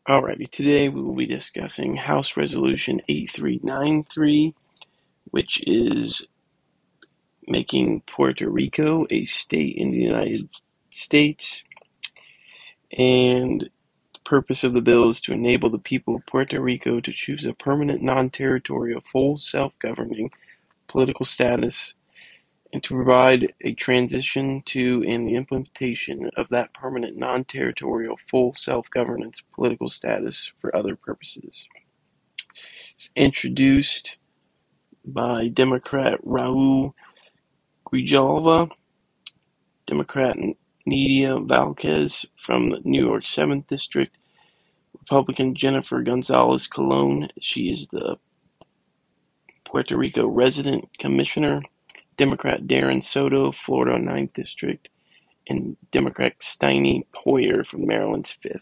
Alrighty, today we will be discussing House Resolution 8393, which is making Puerto Rico a state in the United States. And the purpose of the bill is to enable the people of Puerto Rico to choose a permanent non-territorial, full self-governing political status and to provide a transition to and the implementation of that permanent non-territorial, full self-governance political status for other purposes. It's introduced by Democrat Raul Grijalva, Democrat Nidia Vázquez from the New York 7th District, Republican Jennifer Gonzalez Colon, she is the Puerto Rico Resident Commissioner, Democrat Darren Soto, Florida 9th District, and Democrat Steny Hoyer from Maryland's 5th.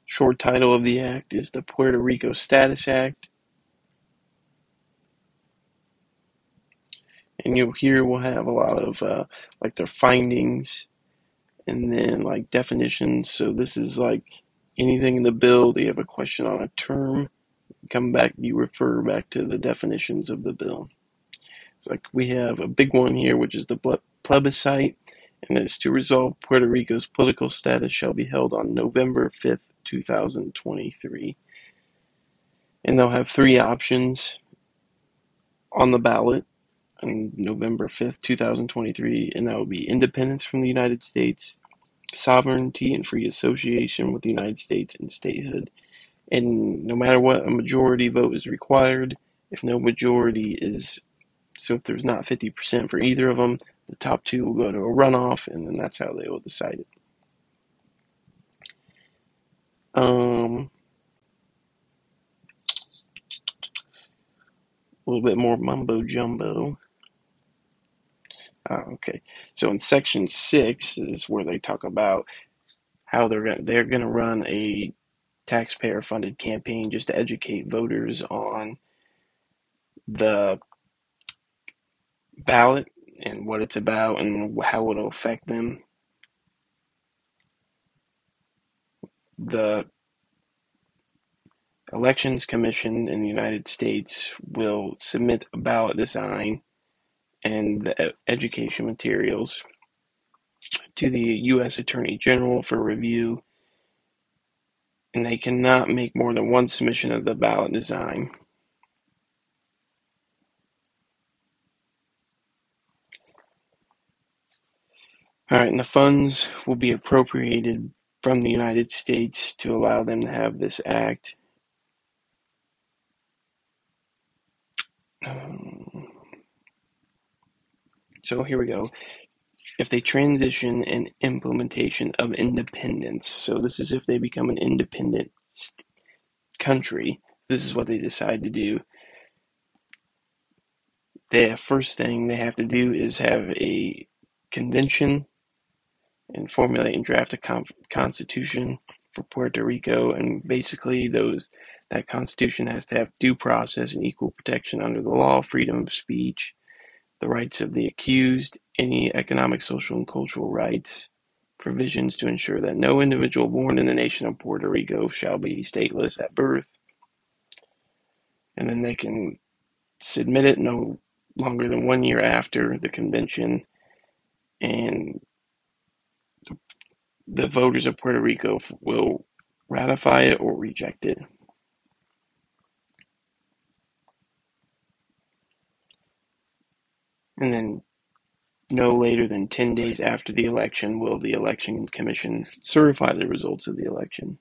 Short title of the act is the Puerto Rico Status Act. And here we'll have a lot of like their findings and then like definitions. So this is like anything in the bill. They have a question on a term. Come back, you refer back to the definitions of the bill. It's like we have a big one here, which is the plebiscite, and it's to resolve Puerto Rico's political status shall be held on November 5th, 2023. And they'll have three options on the ballot on November 5th, 2023, and that would be independence from the United States, sovereignty and free association with the United States, and statehood. And no matter what, a majority vote is required. If no majority is, so if there's not 50% for either of them, the top two will go to a runoff, and then that's how they will decide it. A little bit more mumbo jumbo. Okay, so in section 6 is where they talk about how they're gonna run a taxpayer-funded campaign just to educate voters on the ballot and what it's about and how it'll affect them. The Elections Commission in the United States will submit a ballot design and the education materials to the U.S. Attorney General for review, and they cannot make more than one submission of the ballot design. All right, and the funds will be appropriated from the United States to allow them to have this act. So here we go. If they transition and implementation of independence, so this is if they become an independent country, this is what they decide to do. The first thing they have to do is have a convention and formulate and draft a constitution for Puerto Rico, and basically that constitution has to have due process and equal protection under the law, freedom of speech, the rights of the accused, any economic, social, and cultural rights, provisions to ensure that no individual born in the nation of Puerto Rico shall be stateless at birth, and then they can submit it no longer than 1 year after the convention, and the voters of Puerto Rico will ratify it or reject it. And then no later than 10 days after the election will the Election Commission certify the results of the election.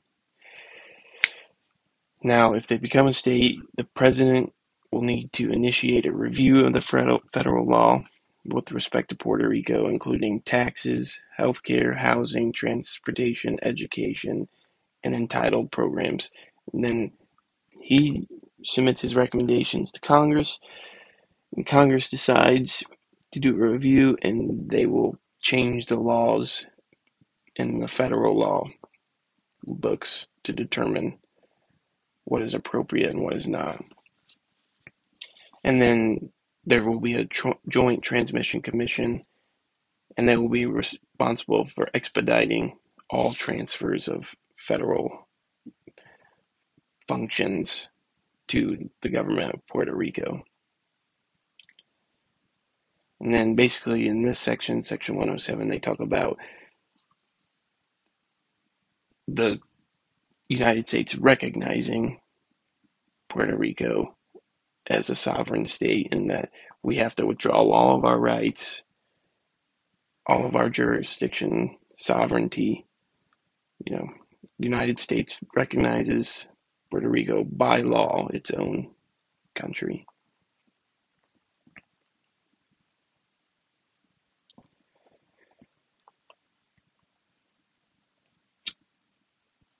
Now, if they become a state, the president will need to initiate a review of the federal law with respect to Puerto Rico, including taxes, healthcare, housing, transportation, education, and entitled programs. And then he submits his recommendations to Congress, and Congress decides to do a review, and they will change the laws in the federal law books to determine what is appropriate and what is not. And then there will be a joint transmission commission, and they will be responsible for expediting all transfers of federal functions to the government of Puerto Rico. And then basically in this section, section 107, they talk about the United States recognizing Puerto Rico as a sovereign state, and that we have to withdraw all of our rights, all of our jurisdiction, sovereignty. You know, the United States recognizes Puerto Rico by law, its own country.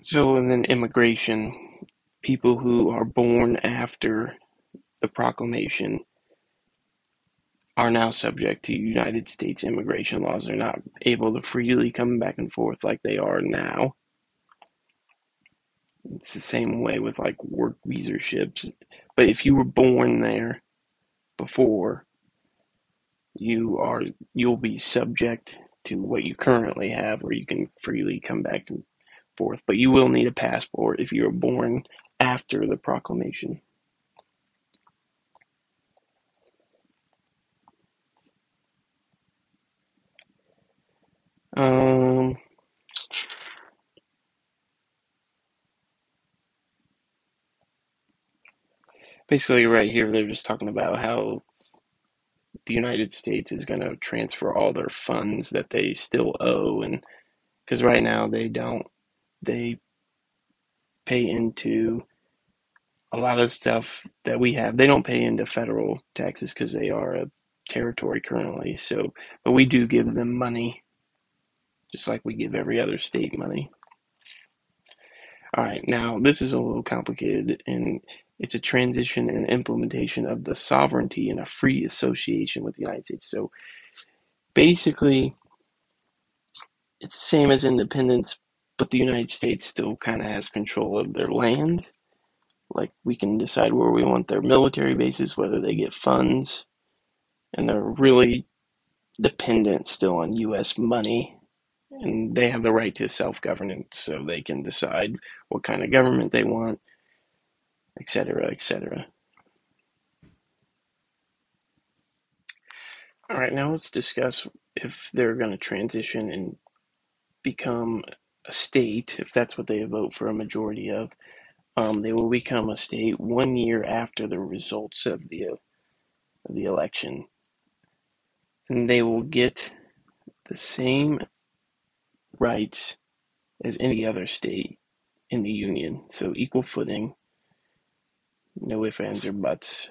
So, and then immigration, people who are born after the proclamation are now subject to United States immigration laws. They're not able to freely come back and forth like they are now. It's the same way with like work visa ships. But if you were born there before, you'll be subject to what you currently have, where you can freely come back and forth. But you will need a passport if you were born after the proclamation. Um, Basically, right here, they're just talking about how the United States is going to transfer all their funds that they still owe, and because right now they don't, they pay into a lot of stuff that we have. They don't pay into federal taxes because they are a territory currently. So, but we do give them money, just like we give every other state money. All right, now this is a little complicated, and it's a transition and implementation of the sovereignty and a free association with the United States. So basically, it's the same as independence, but the United States still kind of has control of their land. Like, we can decide where we want their military bases, whether they get funds, and they're really dependent still on U.S. money. And they have the right to self-governance, so they can decide what kind of government they want, etc., etc. All right, now let's discuss if they're going to transition and become a state, if that's what they vote for a majority of. They will become a state 1 year after the results of the election, and they will get the same rights as any other state in the union. So equal footing, no ifs, ands, or buts.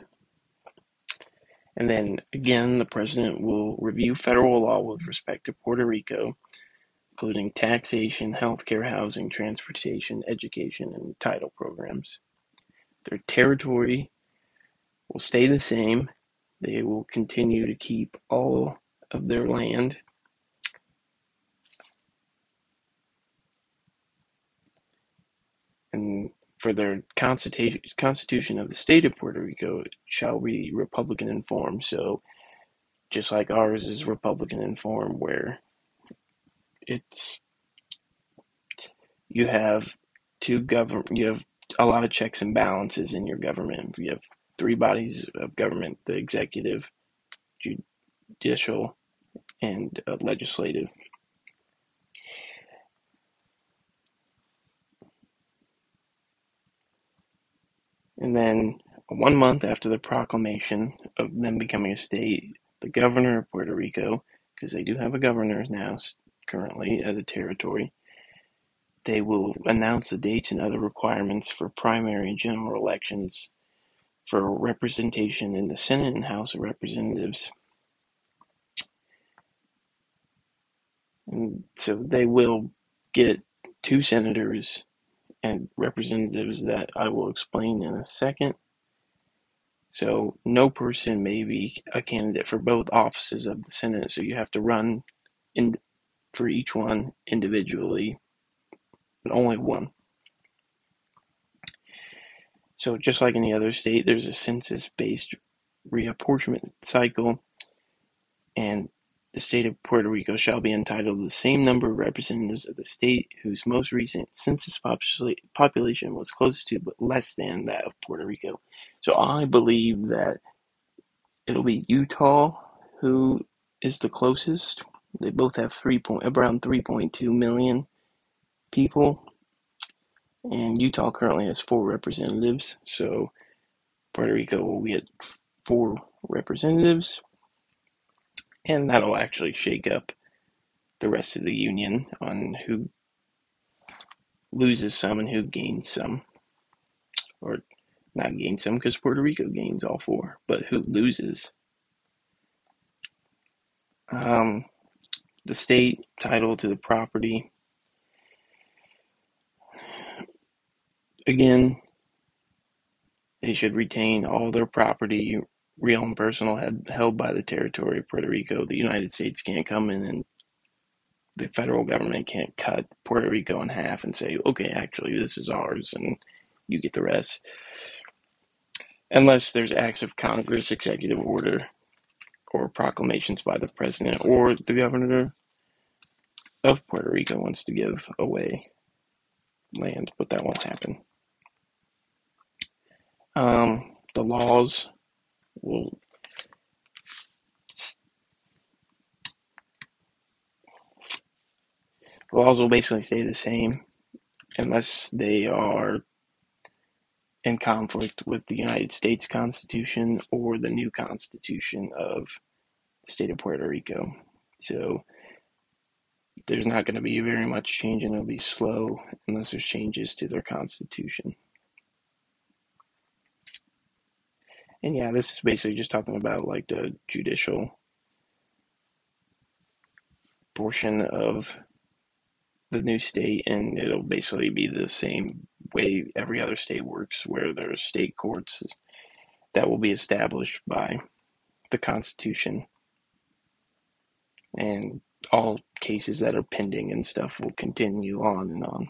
And then again, the president will review federal law with respect to Puerto Rico, including taxation, healthcare, housing, transportation, education, and title programs. Their territory will stay the same. They will continue to keep all of their land. And for their Constitution of the State of Puerto Rico, it shall be Republican in form. So just like ours is Republican in form, where it's you have you have a lot of checks and balances in your government. You have three bodies of government: the executive, judicial, and legislative. And then 1 month after the proclamation of them becoming a state, the governor of Puerto Rico, because they do have a governor now currently as a territory, they will announce the dates and other requirements for primary and general elections for representation in the Senate and House of Representatives. And so they will get two senators and representatives that I will explain in a second. So no person may be a candidate for both offices of the Senate, so you have to run in for each one individually, but only one. So just like any other state, there's a census-based reapportionment cycle, and the state of Puerto Rico shall be entitled to the same number of representatives of the state whose most recent census population was close to but less than that of Puerto Rico. So I believe that it'll be Utah who is the closest. They both have around 3.2 million people, and Utah currently has 4 representatives. So Puerto Rico will get 4 representatives, and that'll actually shake up the rest of the union on who loses some and who gains some, or not gains some because Puerto Rico gains all 4, but who loses. Um, the state title to the property, again, they should retain all their property, real and personal, held by the territory of Puerto Rico. The United States can't come in, and the federal government can't cut Puerto Rico in half and say, okay, actually, this is ours and you get the rest. Unless there's acts of Congress, executive order, or proclamations by the president or the governor of Puerto Rico wants to give away land, but that won't happen. The will laws will basically stay the same unless they are in conflict with the United States Constitution or the new Constitution of the state of Puerto Rico. So there's not going to be very much change, and it'll be slow unless there's changes to their Constitution. And yeah, this is basically just talking about like the judicial portion of the new state, and it'll basically be the same way every other state works, where there's state courts that will be established by the Constitution, and all cases that are pending and stuff will continue on and on.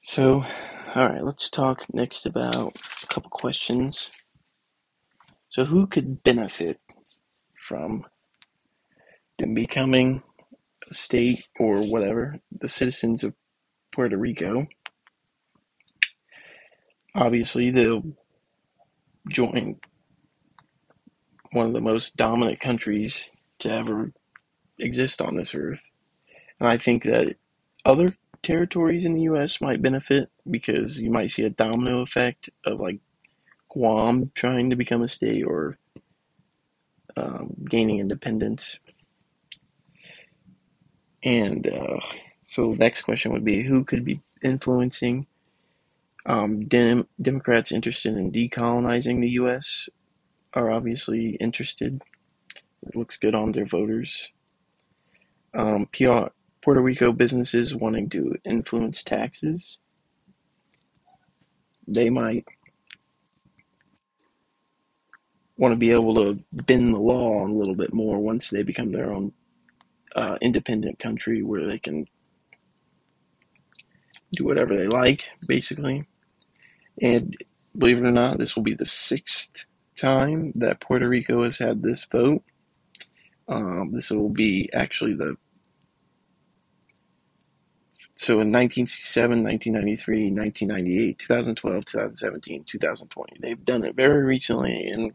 So, all right, let's talk next about a couple questions. So, who could benefit from them becoming a state or whatever? The citizens of Puerto Rico. Obviously, they'll join one of the most dominant countries to ever exist on this earth. And I think that other territories in the U.S. might benefit because you might see a domino effect of like Guam trying to become a state or gaining independence. And so the next question would be, who could be influencing Democrats interested in decolonizing the U.S. are obviously interested. It looks good on their voters. Puerto Rico businesses wanting to influence taxes. They might want to be able to bend the law a little bit more once they become their own independent country where they can do whatever they like, basically. And believe it or not, this will be the 6th time that Puerto Rico has had this vote. This will be actually so in 1967, 1993, 1998, 2012, 2017, 2020. They've done it very recently and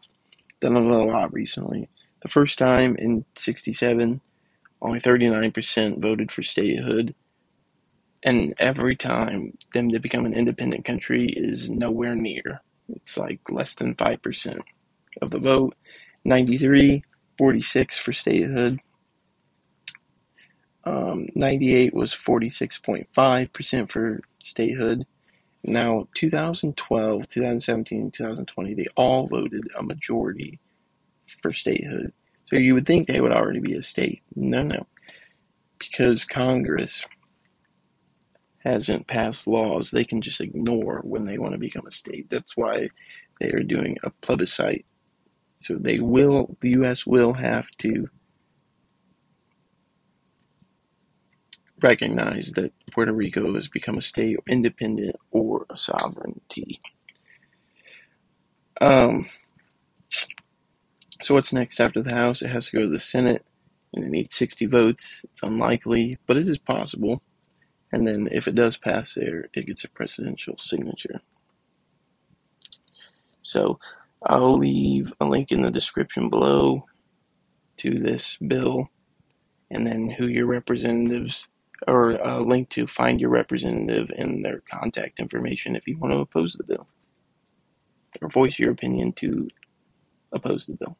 done it a lot recently. The first time in 67, only 39% voted for statehood. And every time them to become an independent country is nowhere near. It's like less than 5% of the vote. 93, 46 for statehood. 98 was 46.5% for statehood. Now, 2012, 2017, 2020, they all voted a majority for statehood. So you would think they would already be a state. No. Because Congress hasn't passed laws they can just ignore when they want to become a state. That's why they are doing a plebiscite. So the U.S. will have to recognize that Puerto Rico has become a state, independent, or a sovereignty. Um, so what's next after the House? It has to go to the Senate, and it needs 60 votes. It's unlikely, but it is possible. And then if it does pass there, it gets a presidential signature. So I'll leave a link in the description below to this bill, and then who your representatives, or a link to find your representative and their contact information if you want to oppose the bill or voice your opinion to oppose the bill.